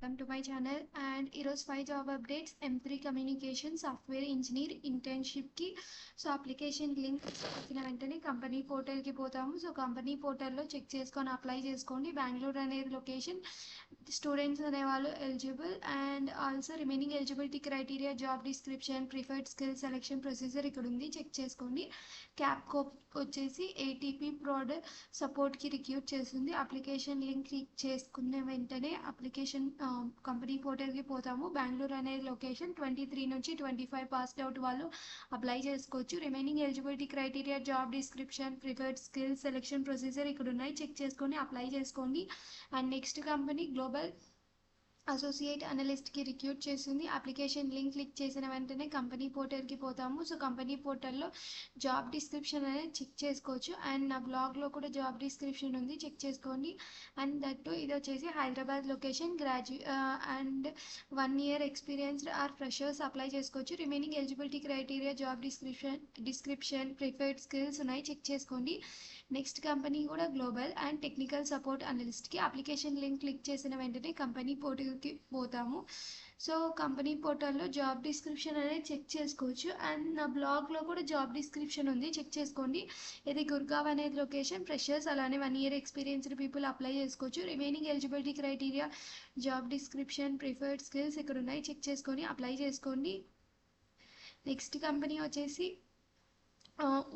Welcome to my channel and ఈరోజు 5 job updates M3 communication software engineer ఇంటర్న్షిప్కి. So application link వచ్చిన వెంటనే company పోర్టల్కి పోతాము. సో కంపెనీ పోర్టల్లో చెక్ చేసుకొని అప్లై చేసుకోండి. బెంగళూరు అనేది లొకేషన్. స్టూడెంట్స్ అనేవాళ్ళు eligible and also remaining eligibility criteria, job description, preferred skill selection procedure ఇక్కడ ఉంది, చెక్ చేసుకోండి. క్యాప్కోప్ వచ్చేసి ఏటీపీ ప్రాడ్ సపోర్ట్కి రిక్రూట్ చేస్తుంది. అప్లికేషన్ లింక్ క్లిక్ చేసుకున్న వెంటనే అప్లికేషన్ కంపెనీ పోర్టల్కి పోతాము. బెంగళూరు అనేది లొకేషన్. 23 నుంచి 25 పాస్డ్ అవుట్ వాళ్ళు అప్లై చేసుకోవచ్చు. Remaining eligibility criteria, job description, preferred skill selection procedure ఇక్కడ ఉన్నాయి, చెక్ చేసుకొని అప్లై చేసుకోండి. And next company global associate అనలిస్ట్కి రిక్రూట్ చేస్తుంది. అప్లికేషన్ లింక్ క్లిక్ చేసిన వెంటనే కంపెనీ పోర్టల్కి పోతాము. సో కంపెనీ పోర్టల్లో జాబ్ డిస్క్రిప్షన్ అనేది చెక్ చేసుకోవచ్చు. అండ్ నా బ్లాగ్లో కూడా జాబ్ డిస్క్రిప్షన్ ఉంది, చెక్ చేసుకోండి. అండ్ దట్టు ఇది వచ్చేసి Hyderabad location. And 1 year experienced or freshers apply చేసుకోవచ్చు. Remaining eligibility criteria, job description, preferred skills ఉన్నాయి, చెక్ చేసుకోండి. నెక్స్ట్ కంపెనీ కూడా గ్లోబల్ అండ్ టెక్నికల్ సపోర్ట్ అనలిస్ట్కి. అప్లికేషన్ లింక్ క్లిక్ చేసిన వెంటనే కంపెనీ పోర్టల్కి పోతాము. సో కంపెనీ పోర్టల్లో జాబ్ డిస్క్రిప్షన్ అనేది చెక్ చేసుకోవచ్చు. అండ్ నా బ్లాగ్లో కూడా జాబ్ డిస్క్రిప్షన్ ఉంది, చెక్ చేసుకోండి. ఇది గుర్గావ్ అనేది లొకేషన్. ఫ్రెషర్స్ అలానే 1 year ఎక్స్పీరియన్స్డ్ పీపుల్ అప్లై చేసుకోవచ్చు. Remaining eligibility criteria, job description, preferred skills ఇక్కడ ఉన్నాయి, చెక్ చేసుకొని అప్లై చేసుకోండి. నెక్స్ట్ కంపెనీ వచ్చేసి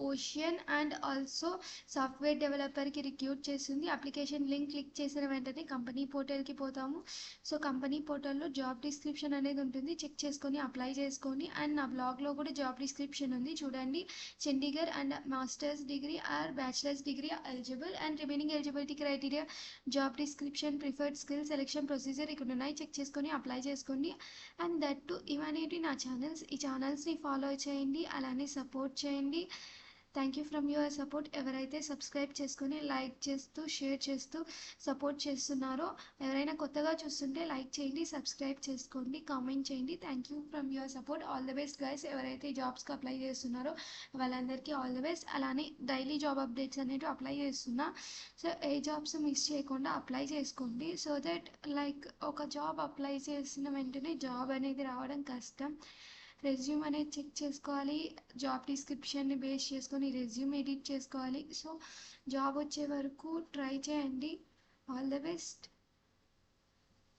ఓషియన్ అండ్ ఆల్సో సాఫ్ట్వేర్ డెవలపర్కి రిక్రూట్ చేస్తుంది. అప్లికేషన్ లింక్ క్లిక్ చేసిన వెంటనే కంపెనీ పోర్టల్కి పోతాము. సో కంపెనీ పోర్టల్లో జాబ్ డిస్క్రిప్షన్ అనేది ఉంటుంది, చెక్ చేసుకొని అప్లై చేసుకొని. అండ్ నా బ్లాగ్లో కూడా జాబ్ డిస్క్రిప్షన్ ఉంది, చూడండి. Chandigarh and masters degree or bachelors degree eligible. And remaining eligibility criteria, job description, preferred skill selection procedure ఇక్కడ ఉన్నాయి, చెక్ చేసుకొని అప్లై చేసుకోండి. అండ్ దట్ టు ఇవన్నీ నా ఛానల్స్. ఈ ఛానల్స్ని ఫాలో చేయండి, అలానే సపోర్ట్ చేయండి. Thank you from your support. ఎవరైతే సబ్స్క్రైబ్ చేసుకొని లైక్ చేస్తూ షేర్ చేస్తూ సపోర్ట్ చేస్తున్నారో, ఎవరైనా కొత్తగా చూస్తుంటే లైక్ చేయండి, సబ్స్క్రైబ్ చేసుకోండి, కామెంట్ చేయండి. Thank you from your support. All the best guys. ఎవరైతే జాబ్స్కి అప్లై చేస్తున్నారో వాళ్ళందరికీ ఆల్ ద బెస్ట్. అలానే డైలీ జాబ్ అప్డేట్స్ అనేవి అప్లై చేస్తున్నా. సో ఏ జాబ్స్ మిస్ చేయకుండా అప్లై చేసుకోండి. సో దట్ లైక్ ఒక జాబ్ అప్లై చేసిన వెంటనే జాబ్ అనేది రావడం కష్టం. రెజ్యూమ్ అనేది చెక్ చేసుకోవాలి, జాబ్ డిస్క్రిప్షన్ని బేస్ చేసుకొని రెజ్యూమ్ ఎడిట్ చేసుకోవాలి. సో జాబ్ వచ్చే వరకు ట్రై చేయండి. All the best.